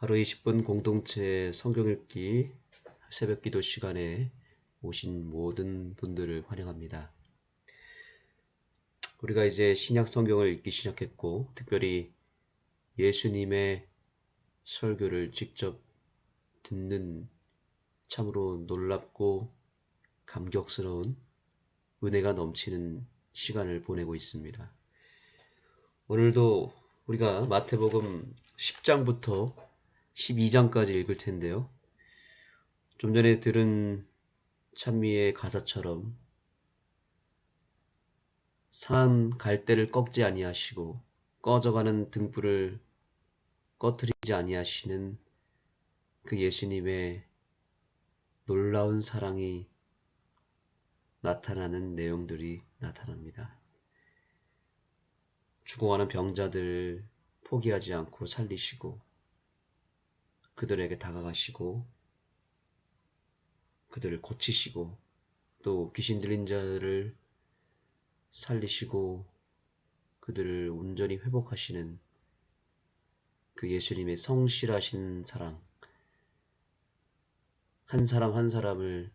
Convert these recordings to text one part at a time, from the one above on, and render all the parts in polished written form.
하루 20분 공동체 성경 읽기 새벽 기도 시간에 오신 모든 분들을 환영합니다. 우리가 이제 신약 성경을 읽기 시작했고, 특별히 예수님의 설교를 직접 듣는 참으로 놀랍고 감격스러운 은혜가 넘치는 시간을 보내고 있습니다. 오늘도 우리가 마태복음 10장부터 12장까지 읽을 텐데요. 좀 전에 들은 찬미의 가사처럼 산 갈대를 꺾지 아니하시고 꺼져가는 등불을 꺼트리지 아니하시는 그 예수님의 놀라운 사랑이 나타나는 내용들이 나타납니다. 죽어가는 병자들 포기하지 않고 살리시고 그들에게 다가가시고 그들을 고치시고 또 귀신 들린 자를 살리시고 그들을 온전히 회복하시는 그 예수님의 성실하신 사랑, 한 사람 한 사람을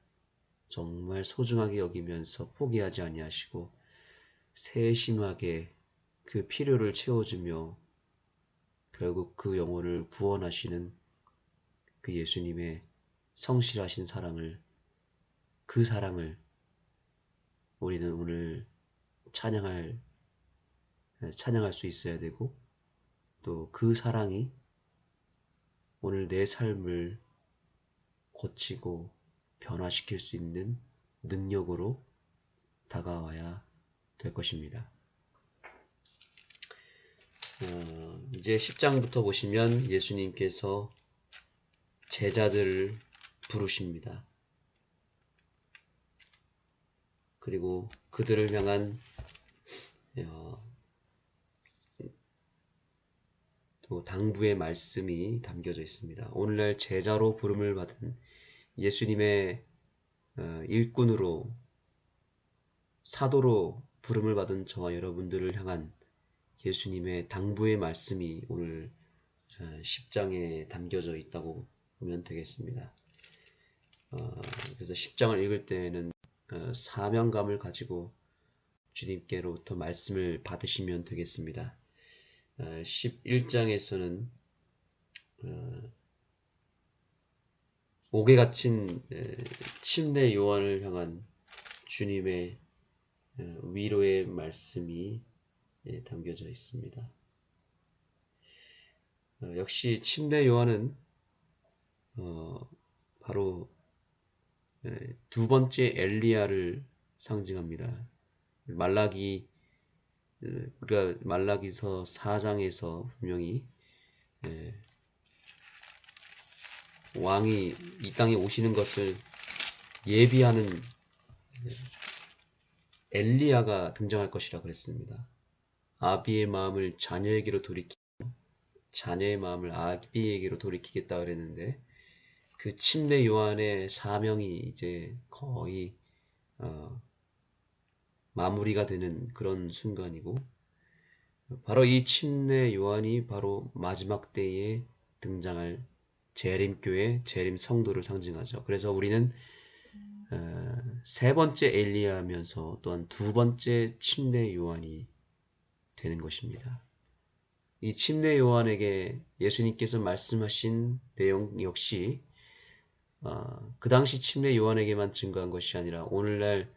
정말 소중하게 여기면서 포기하지 아니하시고 세심하게 그 필요를 채워주며 결국 그 영혼을 구원하시는 그 예수님의 성실하신 사랑을, 그 사랑을 우리는 오늘 찬양할 수 있어야 되고, 또 그 사랑이 오늘 내 삶을 고치고 변화시킬 수 있는 능력으로 다가와야 될 것입니다. 이제 10장부터 보시면 예수님께서 제자들을 부르십니다. 그리고 그들을 향한 또 당부의 말씀이 담겨져 있습니다. 오늘날 제자로 부름을 받은 예수님의 일꾼으로 사도로 부름을 받은 저와 여러분들을 향한 예수님의 당부의 말씀이 오늘 10장에 담겨져 있다고 보면 되겠습니다. 그래서 10장을 읽을 때에는 사명감을 가지고 주님께로부터 말씀을 받으시면 되겠습니다. 11장에서는 옥에 갇힌 침례 요한을 향한 주님의 위로의 말씀이 담겨져 있습니다. 역시 침례 요한은 바로 두 번째 엘리야를 상징합니다. 우리가 말라기서 4장에서 분명히 왕이 이 땅에 오시는 것을 예비하는 엘리야가 등장할 것이라 그랬습니다. 아비의 마음을 자녀에게로 돌이키고 자녀의 마음을 아비에게로 돌이키겠다 그랬는데, 그 침례 요한의 사명이 이제 거의 마무리가 되는 그런 순간이고, 바로 이 침례 요한이 바로 마지막 때에 등장할 재림교회, 재림 성도를 상징하죠. 그래서 우리는 세 번째 엘리야하면서 또한 두 번째 침례 요한이 되는 것입니다. 이 침례 요한에게 예수님께서 말씀하신 내용 역시 그 당시 침례 요한에게만 증거한 것이 아니라 오늘날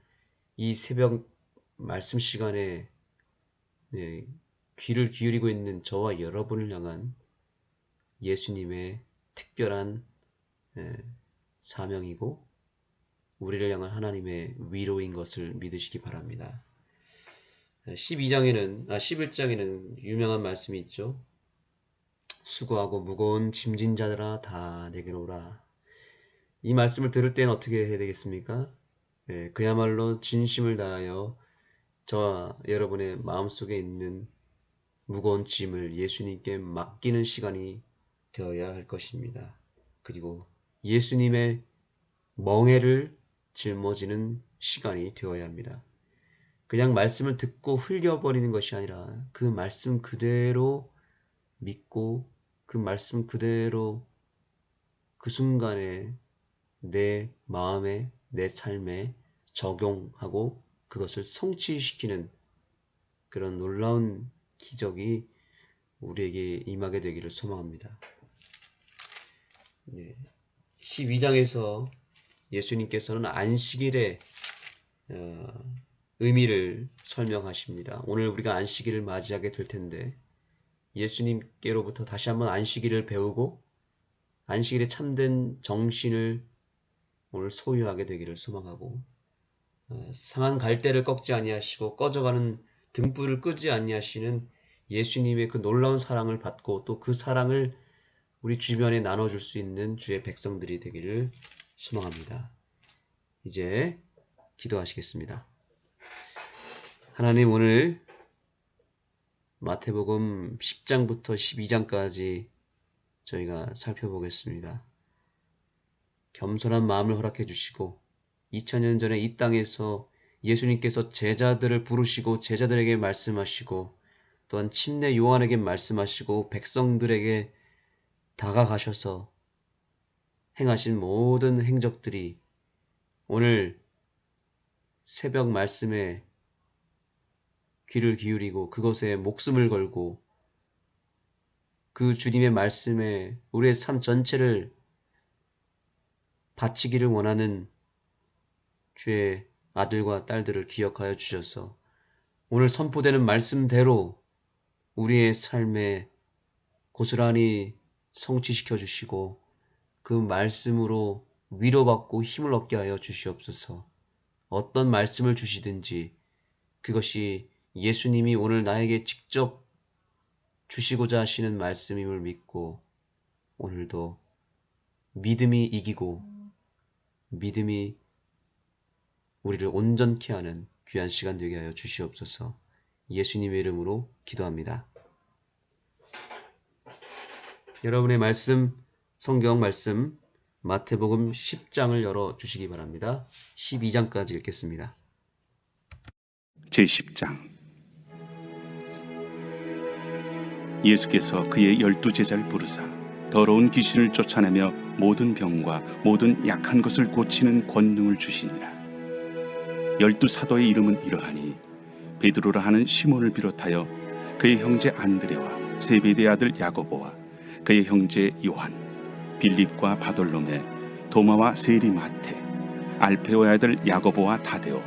이 새벽 말씀 시간에 귀를 기울이고 있는 저와 여러분을 향한 예수님의 특별한 사명이고 우리를 향한 하나님의 위로인 것을 믿으시기 바랍니다. 11장에는 유명한 말씀이 있죠. 수고하고 무거운 짐진 자들아 다 내게로 오라. 이 말씀을 들을 때는 어떻게 해야 되겠습니까? 그야말로 진심을 다하여 저와 여러분의 마음속에 있는 무거운 짐을 예수님께 맡기는 시간이 되어야 할 것입니다. 그리고 예수님의 멍에를 짊어지는 시간이 되어야 합니다. 그냥 말씀을 듣고 흘려버리는 것이 아니라 그 말씀 그대로 믿고 그 말씀 그대로 그 순간에 내 마음에, 내 삶에 적용하고 그것을 성취시키는 그런 놀라운 기적이 우리에게 임하게 되기를 소망합니다. 12장에서 예수님께서는 안식일의 의미를 설명하십니다. 오늘 우리가 안식일을 맞이하게 될 텐데 예수님께로부터 다시 한번 안식일을 배우고 안식일에 참된 정신을 오늘 소유하게 되기를 소망하고 상한 갈대를 꺾지 아니하시고 꺼져가는 등불을 끄지 아니하시는 예수님의 그 놀라운 사랑을 받고 또 그 사랑을 우리 주변에 나눠줄 수 있는 주의 백성들이 되기를 소망합니다. 이제 기도하시겠습니다. 하나님, 오늘 마태복음 10장부터 12장까지 저희가 살펴보겠습니다. 겸손한 마음을 허락해 주시고 2000년 전에 이 땅에서 예수님께서 제자들을 부르시고 제자들에게 말씀하시고 또한 침례 요한에게 말씀하시고 백성들에게 다가가셔서 행하신 모든 행적들이 오늘 새벽 말씀에 귀를 기울이고 그것에 목숨을 걸고 그 주님의 말씀에 우리의 삶 전체를 바치기를 원하는 주의 아들과 딸들을 기억하여 주셔서 오늘 선포되는 말씀대로 우리의 삶에 고스란히 성취시켜 주시고 그 말씀으로 위로받고 힘을 얻게 하여 주시옵소서. 어떤 말씀을 주시든지 그것이 예수님이 오늘 나에게 직접 주시고자 하시는 말씀임을 믿고 오늘도 믿음이 이기고 믿음이 우리를 온전케 하는 귀한 시간 되게 하여 주시옵소서. 예수님의 이름으로 기도합니다. 여러분의 말씀, 성경 말씀 마태복음 10장을 열어주시기 바랍니다. 12장까지 읽겠습니다. 제10장. 예수께서 그의 12제자를 부르사 더러운 귀신을 쫓아내며 모든 병과 모든 약한 것을 고치는 권능을 주시니라. 12사도의 이름은 이러하니 베드로라 하는 시몬을 비롯하여 그의 형제 안드레와 세베대의 아들 야고보와 그의 형제 요한, 빌립과 바돌로메, 도마와 세리 마테, 알페오의 아들 야고보와 다데오,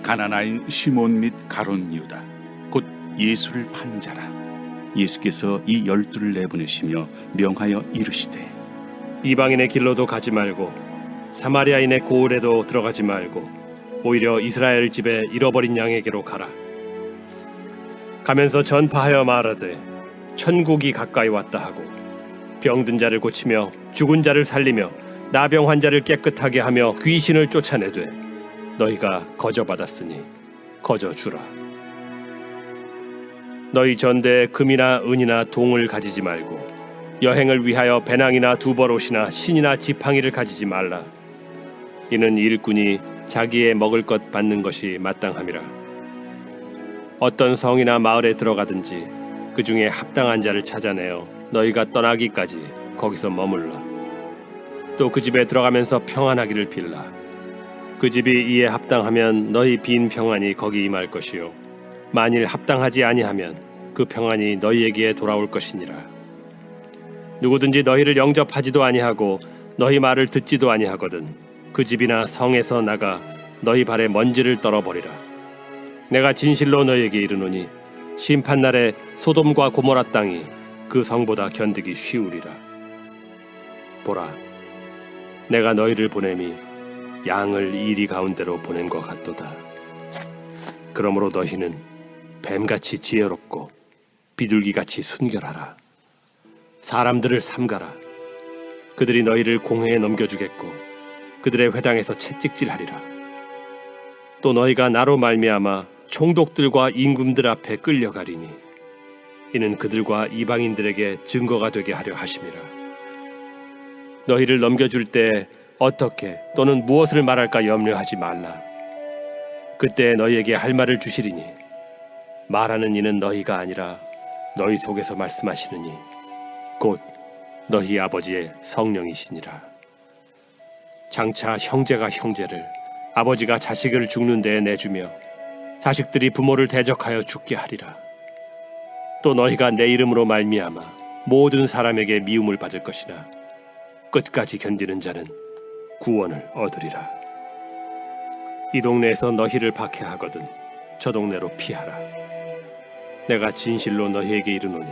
가나나인 시몬 및 가룟 유다, 곧 예수를 판 자라. 예수께서 이 12를 내보내시며 명하여 이르시되 이방인의 길로도 가지 말고 사마리아인의 고을에도 들어가지 말고 오히려 이스라엘 집에 잃어버린 양에게로 가라. 가면서 전파하여 말하되 천국이 가까이 왔다 하고 병든 자를 고치며 죽은 자를 살리며 나병 환자를 깨끗하게 하며 귀신을 쫓아내되 너희가 거저받았으니 거저주라. 너희 전대에 금이나 은이나 동을 가지지 말고 여행을 위하여 배낭이나 두벌옷이나 신이나 지팡이를 가지지 말라. 이는 일꾼이 자기의 먹을 것 받는 것이 마땅함이라. 어떤 성이나 마을에 들어가든지 그 중에 합당한 자를 찾아내어 너희가 떠나기까지 거기서 머물라. 또 그 집에 들어가면서 평안하기를 빌라. 그 집이 이에 합당하면 너희 빈 평안이 거기 임할 것이요 만일 합당하지 아니하면 그 평안이 너희에게 돌아올 것이니라. 누구든지 너희를 영접하지도 아니하고 너희 말을 듣지도 아니하거든 그 집이나 성에서 나가 너희 발에 먼지를 떨어버리라. 내가 진실로 너희에게 이르노니 심판날에 소돔과 고모라 땅이 그 성보다 견디기 쉬우리라. 보라, 내가 너희를 보냄이 양을 이리 가운데로 보낸 것 같도다. 그러므로 너희는 뱀같이 지혜롭고 비둘기같이 순결하라. 사람들을 삼가라. 그들이 너희를 공회에 넘겨주겠고 그들의 회당에서 채찍질하리라. 또 너희가 나로 말미암아 총독들과 임금들 앞에 끌려가리니 이는 그들과 이방인들에게 증거가 되게 하려 하심이라. 너희를 넘겨줄 때 어떻게 또는 무엇을 말할까 염려하지 말라. 그때 너희에게 할 말을 주시리니 말하는 이는 너희가 아니라 너희 속에서 말씀하시느니 곧 너희 아버지의 성령이시니라. 장차 형제가 형제를, 아버지가 자식을 죽는 데에 내주며 자식들이 부모를 대적하여 죽게 하리라. 또 너희가 내 이름으로 말미암아 모든 사람에게 미움을 받을 것이나 끝까지 견디는 자는 구원을 얻으리라. 이 동네에서 너희를 박해하거든 저 동네로 피하라. 내가 진실로 너희에게 이르노니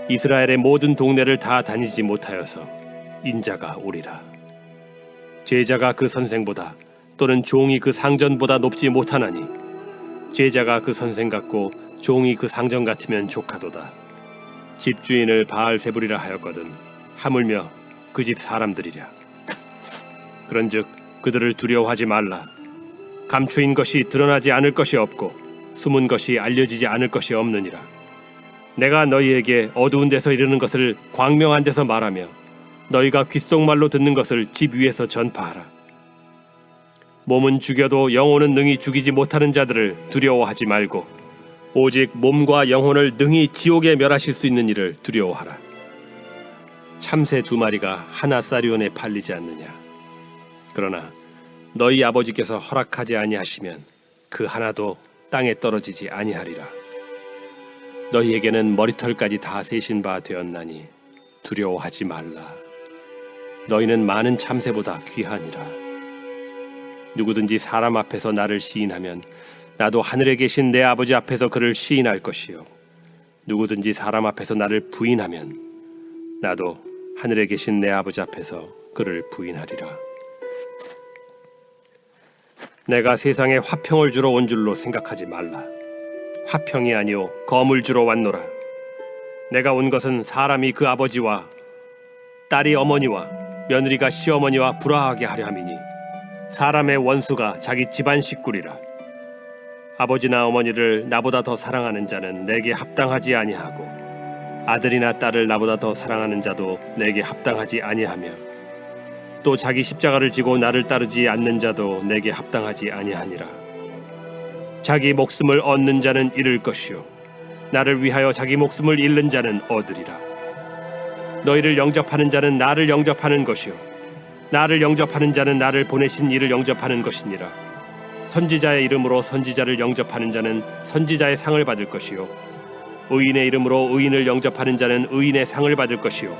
이스라엘의 모든 동네를 다 다니지 못하여서 인자가 오리라. 제자가 그 선생보다 또는 종이 그 상전보다 높지 못하나니 제자가 그 선생 같고 종이 그 상전 같으면 족하도다. 집주인을 바알세불이라 하였거든 하물며 그 집 사람들이랴. 그런즉 그들을 두려워하지 말라. 감추인 것이 드러나지 않을 것이 없고 숨은 것이 알려지지 않을 것이 없느니라. 내가 너희에게 어두운 데서 이르는 것을 광명한 데서 말하며 너희가 귓속말로 듣는 것을 집 위에서 전파하라. 몸은 죽여도 영혼은 능히 죽이지 못하는 자들을 두려워하지 말고 오직 몸과 영혼을 능히 지옥에 멸하실 수 있는 이를 두려워하라. 참새 2마리가 하나 쌀이온에 팔리지 않느냐. 그러나 너희 아버지께서 허락하지 아니하시면 그 하나도 땅에 떨어지지 아니하리라. 너희에게는 머리털까지 다 세신 바 되었나니 두려워하지 말라. 너희는 많은 참새보다 귀하니라. 누구든지 사람 앞에서 나를 시인하면 나도 하늘에 계신 내 아버지 앞에서 그를 시인할 것이요 누구든지 사람 앞에서 나를 부인하면 나도 하늘에 계신 내 아버지 앞에서 그를 부인하리라. 내가 세상에 화평을 주러 온 줄로 생각하지 말라. 화평이 아니요 검을 주러 왔노라. 내가 온 것은 사람이 그 아버지와 딸이 어머니와 며느리가 시어머니와 불화하게 하려 함이니 사람의 원수가 자기 집안 식구리라. 아버지나 어머니를 나보다 더 사랑하는 자는 내게 합당하지 아니하고 아들이나 딸을 나보다 더 사랑하는 자도 내게 합당하지 아니하며 또 자기 십자가를 지고 나를 따르지 않는 자도 내게 합당하지 아니하니라. 자기 목숨을 얻는 자는 잃을 것이요 나를 위하여 자기 목숨을 잃는 자는 얻으리라. 너희를 영접하는 자는 나를 영접하는 것이요 나를 영접하는 자는 나를 보내신 이를 영접하는 것이니라. 선지자의 이름으로 선지자를 영접하는 자는 선지자의 상을 받을 것이요 의인의 이름으로 의인을 영접하는 자는 의인의 상을 받을 것이요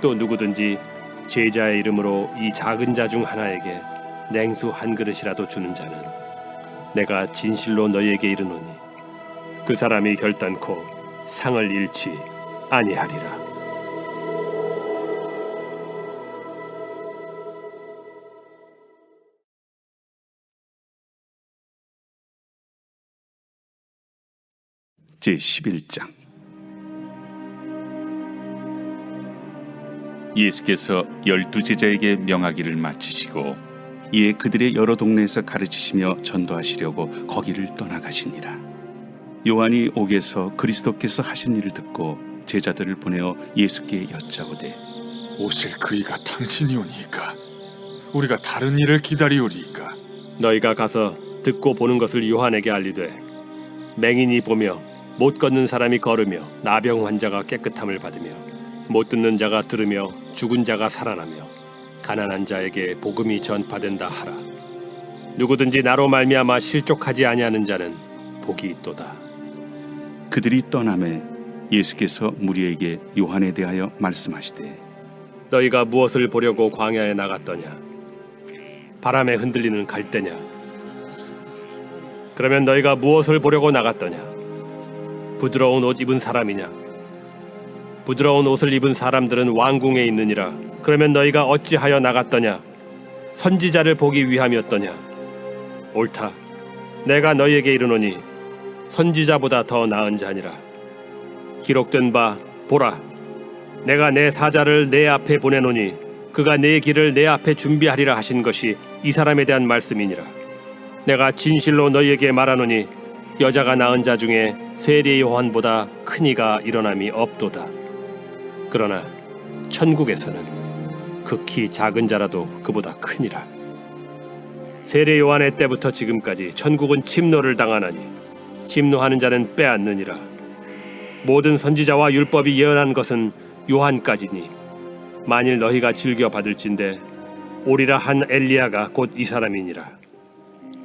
또 누구든지 제자의 이름으로 이 작은 자 중 하나에게 냉수 한 그릇이라도 주는 자는 내가 진실로 너희에게 이르노니 그 사람이 결단코 상을 잃지 아니하리라. 제11장. 예수께서 12제자에게 명하기를 마치시고 이에 그들의 여러 동네에서 가르치시며 전도하시려고 거기를 떠나가시니라. 요한이 옥에서 그리스도께서 하신 일을 듣고 제자들을 보내어 예수께 여짜오되 오실 그이가 당신이오니이까 우리가 다른 일을 기다리오리이까. 너희가 가서 듣고 보는 것을 요한에게 알리되 맹인이 보며 못 걷는 사람이 걸으며 나병 환자가 깨끗함을 받으며 못 듣는 자가 들으며 죽은 자가 살아나며 가난한 자에게 복음이 전파된다 하라. 누구든지 나로 말미암아 실족하지 아니하는 자는 복이 있도다. 그들이 떠나매 예수께서 무리에게 요한에 대하여 말씀하시되 너희가 무엇을 보려고 광야에 나갔더냐? 바람에 흔들리는 갈대냐? 그러면 너희가 무엇을 보려고 나갔더냐? 부드러운 옷 입은 사람이냐? 부드러운 옷을 입은 사람들은 왕궁에 있느니라. 그러면 너희가 어찌하여 나갔더냐? 선지자를 보기 위함이었더냐? 옳다. 내가 너희에게 이르노니 선지자보다 더 나은 자니라. 기록된 바 보라, 내가 내 사자를 내 앞에 보내노니 그가 내 길을 내 앞에 준비하리라 하신 것이 이 사람에 대한 말씀이니라. 내가 진실로 너희에게 말하노니 여자가 낳은 자 중에 세례 요한보다 큰 이가 일어남이 없도다. 그러나 천국에서는 극히 작은 자라도 그보다 크니라. 세례 요한의 때부터 지금까지 천국은 침노를 당하나니 침노하는 자는 빼앗느니라. 모든 선지자와 율법이 예언한 것은 요한까지니 만일 너희가 즐겨 받을진대 오리라 한 엘리야가 곧 이 사람이니라.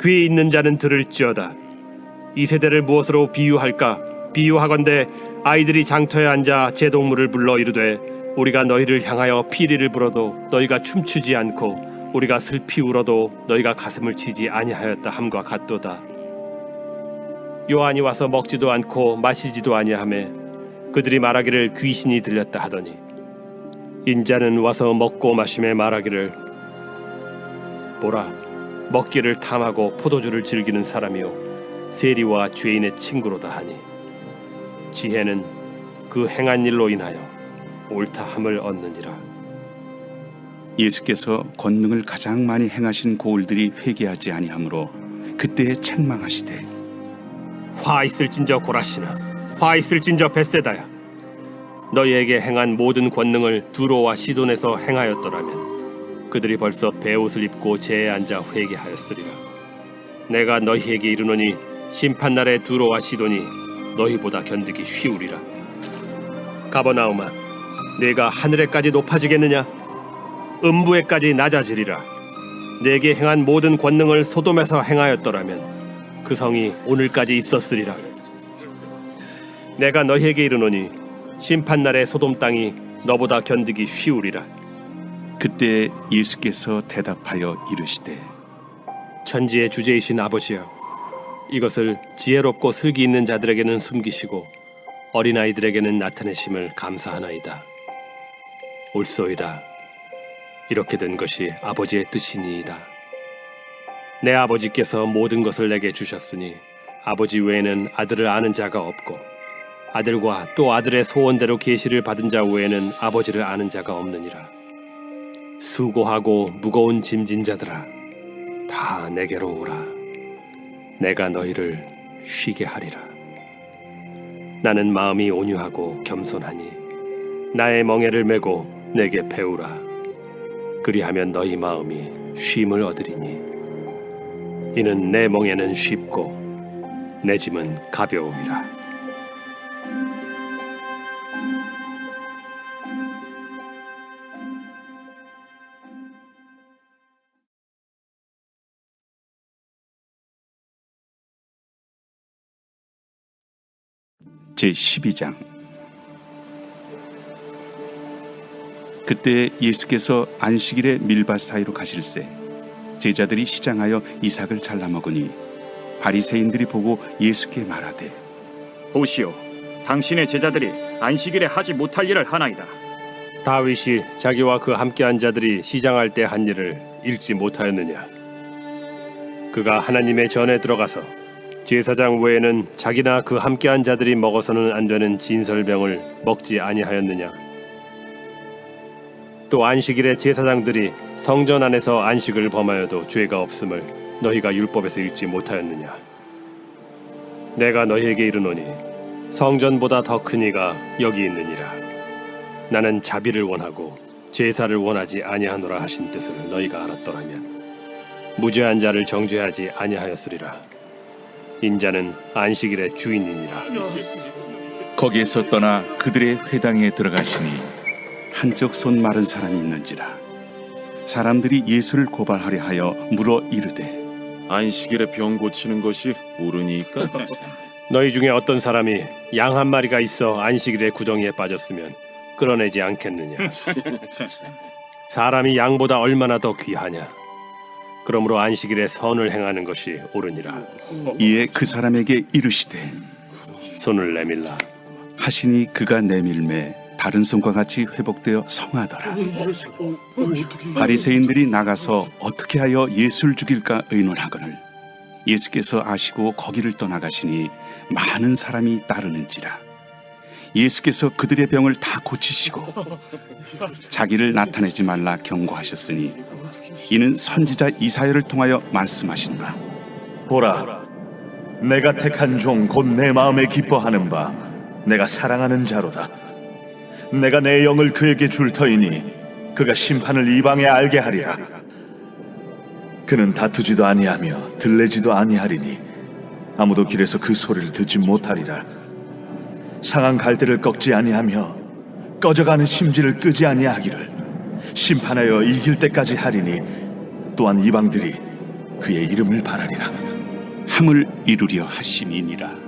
귀 있는 자는 들을지어다. 이 세대를 무엇으로 비유할까? 비유하건대 아이들이 장터에 앉아 제동물을 불러 이르되 우리가 너희를 향하여 피리를 불어도 너희가 춤추지 않고 우리가 슬피 울어도 너희가 가슴을 치지 아니하였다 함과 같도다. 요한이 와서 먹지도 않고 마시지도 아니하매 그들이 말하기를 귀신이 들렸다 하더니 인자는 와서 먹고 마심에 말하기를 보라 먹기를 탐하고 포도주를 즐기는 사람이요 세리와 죄인의 친구로다 하니 지혜는 그 행한 일로 인하여 옳다함을 얻느니라. 예수께서 권능을 가장 많이 행하신 고을들이 회개하지 아니하므로 그때에 책망하시되 화 있을진저 고라시나 화 있을진저 벳세다야 너희에게 행한 모든 권능을 두로와 시돈에서 행하였더라면 그들이 벌써 베옷을 입고 제에 앉아 회개하였으리라. 내가 너희에게 이르노니 심판날에 두로와 시돈이 너희보다 견디기 쉬우리라. 가버나움아 내가 하늘에까지 높아지겠느냐? 음부에까지 낮아지리라. 내게 행한 모든 권능을 소돔에서 행하였더라면 그 성이 오늘까지 있었으리라. 내가 너희에게 이르노니 심판날에 소돔 땅이 너보다 견디기 쉬우리라. 그때 예수께서 대답하여 이르시되 천지의 주제이신 아버지여 이것을 지혜롭고 슬기 있는 자들에게는 숨기시고 어린아이들에게는 나타내심을 감사하나이다. 옳소이다. 이렇게 된 것이 아버지의 뜻이니이다. 내 아버지께서 모든 것을 내게 주셨으니 아버지 외에는 아들을 아는 자가 없고 아들과 또 아들의 소원대로 계시를 받은 자 외에는 아버지를 아는 자가 없느니라. 수고하고 무거운 짐진 자들아 다 내게로 오라. 내가 너희를 쉬게 하리라. 나는 마음이 온유하고 겸손하니 나의 멍에를 메고 내게 배우라. 그리하면 너희 마음이 쉼을 얻으리니 이는 내 멍에는 쉽고 내 짐은 가벼움이라. 제12장 그때 예수께서 안식일에 밀밭 사이로 가실새 제자들이 시장하여 이삭을 잘라 먹으니 바리새인들이 보고 예수께 말하되 보시오, 당신의 제자들이 안식일에 하지 못할 일을 하나이다. 다윗이 자기와 그 함께한 자들이 시장할 때 한 일을 읽지 못하였느냐? 그가 하나님의 전에 들어가서 제사장 외에는 자기나 그 함께한 자들이 먹어서는 안 되는 진설병을 먹지 아니하였느냐? 또 안식일에 제사장들이 성전 안에서 안식을 범하여도 죄가 없음을 너희가 율법에서 읽지 못하였느냐? 내가 너희에게 이르노니 성전보다 더 큰 이가 여기 있느니라. 나는 자비를 원하고 제사를 원하지 아니하노라 하신 뜻을 너희가 알았더라면 무죄한 자를 정죄하지 아니하였으리라. 인자는 안식일의 주인이니라. 거기에서 떠나 그들의 회당에 들어가시니 한쪽 손 마른 사람이 있는지라 사람들이 예수를 고발하려 하여 물어 이르되 안식일에 병 고치는 것이 옳으니까? 너희 중에 어떤 사람이 양 한 마리가 있어 안식일에 구덩이에 빠졌으면 끌어내지 않겠느냐? 사람이 양보다 얼마나 더 귀하냐? 그러므로 안식일에 선을 행하는 것이 옳으니라. 이에 그 사람에게 이르시되 손을 내밀라. 하시니 그가 내밀매 다른 손과 같이 회복되어 성하더라. 바리새인들이 나가서 어떻게 하여 예수를 죽일까 의논하거늘 예수께서 아시고 거기를 떠나가시니 많은 사람이 따르는지라. 예수께서 그들의 병을 다 고치시고 자기를 나타내지 말라 경고하셨으니 이는 선지자 이사야를 통하여 말씀하시노라. 보라, 내가 택한 종 곧 내 마음에 기뻐하는 바 내가 사랑하는 자로다. 내가 내 영을 그에게 줄 터이니 그가 심판을 이방에 알게 하리라. 그는 다투지도 아니하며 들레지도 아니하리니 아무도 길에서 그 소리를 듣지 못하리라. 상한 갈대를 꺾지 아니하며 꺼져가는 심지를 끄지 아니하기를 심판하여 이길 때까지 하리니 또한 이방들이 그의 이름을 바라리라. 함을 이루려 하심이니라.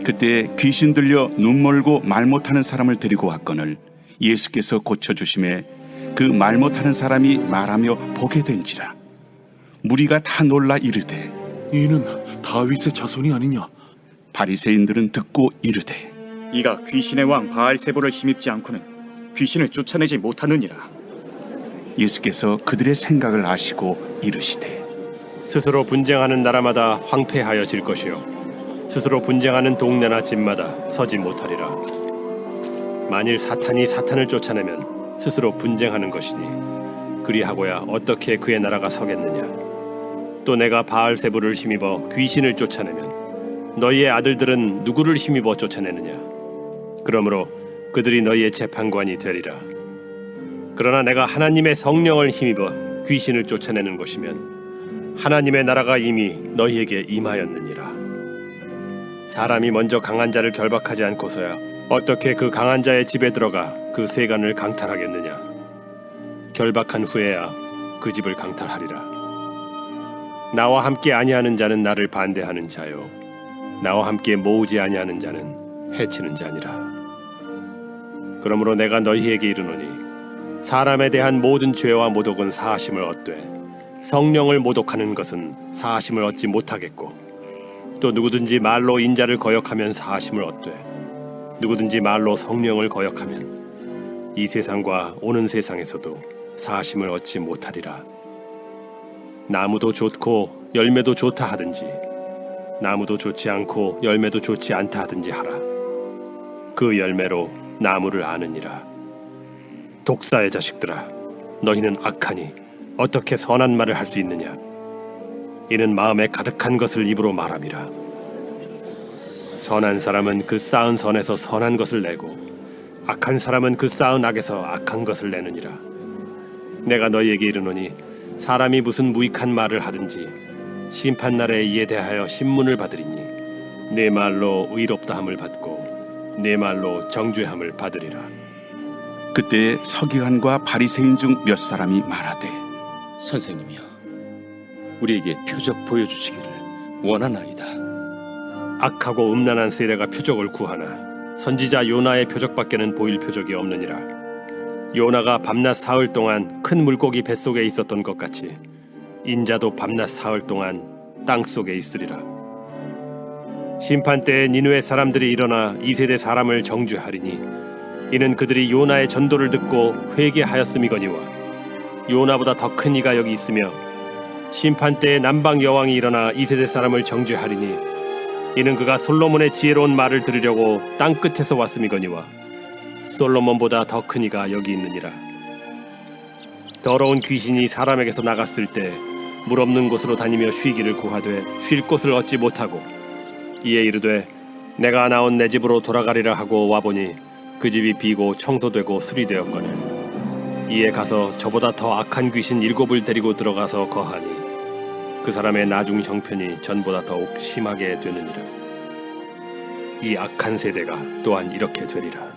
그때 귀신 들려 눈 멀고 말 못하는 사람을 데리고 왔거늘 예수께서 고쳐주심에 그 말 못하는 사람이 말하며 보게 된지라. 무리가 다 놀라 이르되 이는 다윗의 자손이 아니냐? 바리새인들은 듣고 이르되 이가 귀신의 왕 바알세보를 힘입지 않고는 귀신을 쫓아내지 못하느니라. 예수께서 그들의 생각을 아시고 이르시되 스스로 분쟁하는 나라마다 황폐하여질 것이요 스스로 분쟁하는 동네나 집마다 서지 못하리라. 만일 사탄이 사탄을 쫓아내면 스스로 분쟁하는 것이니 그리하고야 어떻게 그의 나라가 서겠느냐. 또 내가 바알세부를 힘입어 귀신을 쫓아내면 너희의 아들들은 누구를 힘입어 쫓아내느냐. 그러므로 그들이 너희의 재판관이 되리라. 그러나 내가 하나님의 성령을 힘입어 귀신을 쫓아내는 것이면 하나님의 나라가 이미 너희에게 임하였느니라. 사람이 먼저 강한 자를 결박하지 않고서야 어떻게 그 강한 자의 집에 들어가 그 세간을 강탈하겠느냐. 결박한 후에야 그 집을 강탈하리라. 나와 함께 아니하는 자는 나를 반대하는 자요 나와 함께 모으지 아니하는 자는 해치는 자니라. 그러므로 내가 너희에게 이르노니 사람에 대한 모든 죄와 모독은 사하심을 얻되 성령을 모독하는 것은 사하심을 얻지 못하겠고 또 누구든지 말로 인자를 거역하면 사하심을 얻되 누구든지 말로 성령을 거역하면 이 세상과 오는 세상에서도 사하심을 얻지 못하리라. 나무도 좋고 열매도 좋다 하든지 나무도 좋지 않고 열매도 좋지 않다 하든지 하라. 그 열매로 나무를 아느니라. 독사의 자식들아, 너희는 악하니 어떻게 선한 말을 할 수 있느냐. 이는 마음에 가득한 것을 입으로 말함이라. 선한 사람은 그 쌓은 선에서 선한 것을 내고 악한 사람은 그 쌓은 악에서 악한 것을 내느니라. 내가 너희에게 이르노니 사람이 무슨 무익한 말을 하든지 심판날에 이에 대하여 신문을 받으리니 내 말로 의롭다함을 받고 내 말로 정죄함을 받으리라. 그때 서기관과 바리새인 중 몇 사람이 말하되 선생님이여, 우리에게 표적 보여주시기를 원하나이다. 악하고 음란한 세례가 표적을 구하나 선지자 요나의 표적밖에는 보일 표적이 없느니라. 요나가 밤낮 사흘 동안 큰 물고기 뱃속에 있었던 것 같이 인자도 밤낮 사흘 동안 땅 속에 있으리라. 심판 때에 니느웨 사람들이 일어나 이 세대 사람을 정죄하리니 이는 그들이 요나의 전도를 듣고 회개하였음이거니와 요나보다 더 큰 이가 여기 있으며 심판 때에 남방 여왕이 일어나 이 세대 사람을 정죄하리니 이는 그가 솔로몬의 지혜로운 말을 들으려고 땅 끝에서 왔음이거니와 솔로몬보다 더 큰 이가 여기 있느니라. 더러운 귀신이 사람에게서 나갔을 때 물 없는 곳으로 다니며 쉬기를 구하되 쉴 곳을 얻지 못하고 이에 이르되 내가 나온 내 집으로 돌아가리라 하고 와보니 그 집이 비고 청소되고 수리되었거늘 이에 가서 저보다 더 악한 귀신 7을 데리고 들어가서 거하니 그 사람의 나중 형편이 전보다 더욱 심하게 되느니라. 이 악한 세대가 또한 이렇게 되리라.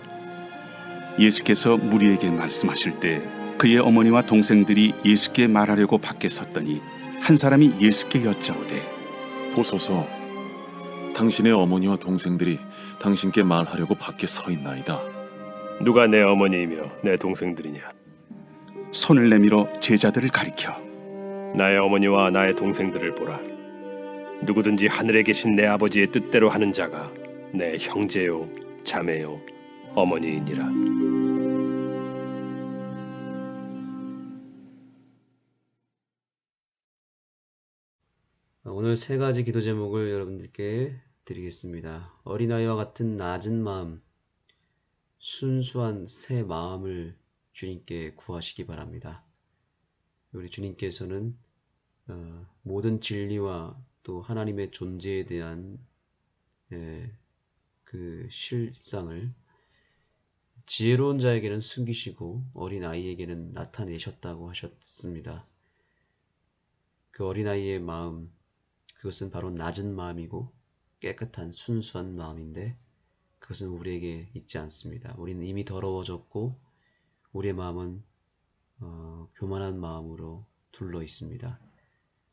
예수께서 무리에게 말씀하실 때 그의 어머니와 동생들이 예수께 말하려고 밖에 섰더니 한 사람이 예수께 여짜오되 보소서, 당신의 어머니와 동생들이 당신께 말하려고 밖에 서 있나이다. 누가 내 어머니이며 내 동생들이냐? 손을 내밀어 제자들을 가리켜 나의 어머니와 나의 동생들을 보라. 누구든지 하늘에 계신 내 아버지의 뜻대로 하는 자가 내 형제요 자매요 어머니이니라. 오늘 세 가지 기도 제목을 여러분들께 드리겠습니다. 어린아이와 같은 낮은 마음, 순수한 새 마음을 주님께 구하시기 바랍니다. 우리 주님께서는 모든 진리와 또 하나님의 존재에 대한 그 실상을 지혜로운 자에게는 숨기시고 어린아이에게는 나타내셨다고 하셨습니다. 그 어린아이의 마음, 그것은 바로 낮은 마음이고 깨끗한 순수한 마음인데 그것은 우리에게 있지 않습니다. 우리는 이미 더러워졌고 우리의 마음은 교만한 마음으로 둘러 있습니다.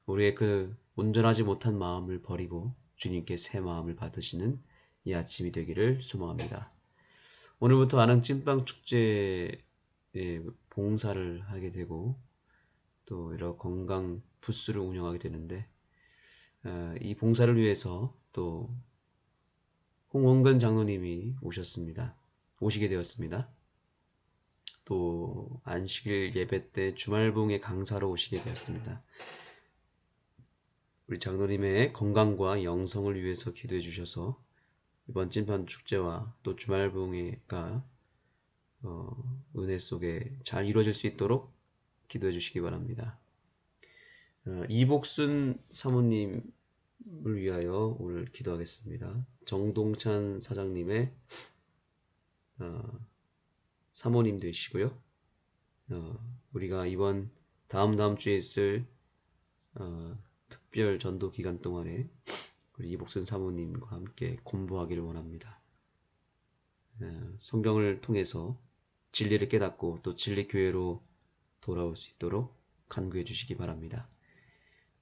우리의 그 온전하지 못한 마음을 버리고 주님께 새 마음을 받으시는 이 아침이 되기를 소망합니다. 오늘부터 안흥 찐빵 축제에 봉사를 하게 되고 또 이런 건강 부스를 운영하게 되는데 이 봉사를 위해서 또 홍원근 장로님이 오시게 되었습니다. 또 안식일 예배 때 주말봉의 강사로 오시게 되었습니다. 우리 장로님의 건강과 영성을 위해서 기도해 주셔서 이번 찐빵 축제와 또 주말봉회가 은혜 속에 잘 이루어질 수 있도록 기도해 주시기 바랍니다. 이복순 사모님을 위하여 오늘 기도하겠습니다. 정동찬 사장님의 사모님 되시고요. 우리가 이번 다음 주에 있을 특별 전도 기간 동안에 우리 이복순 사모님과 함께 공부하기를 원합니다. 성경을 통해서 진리를 깨닫고 또 진리 교회로 돌아올 수 있도록 간구해 주시기 바랍니다.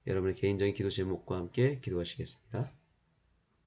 여러분의 개인적인 기도 제목과 함께 기도하시겠습니다.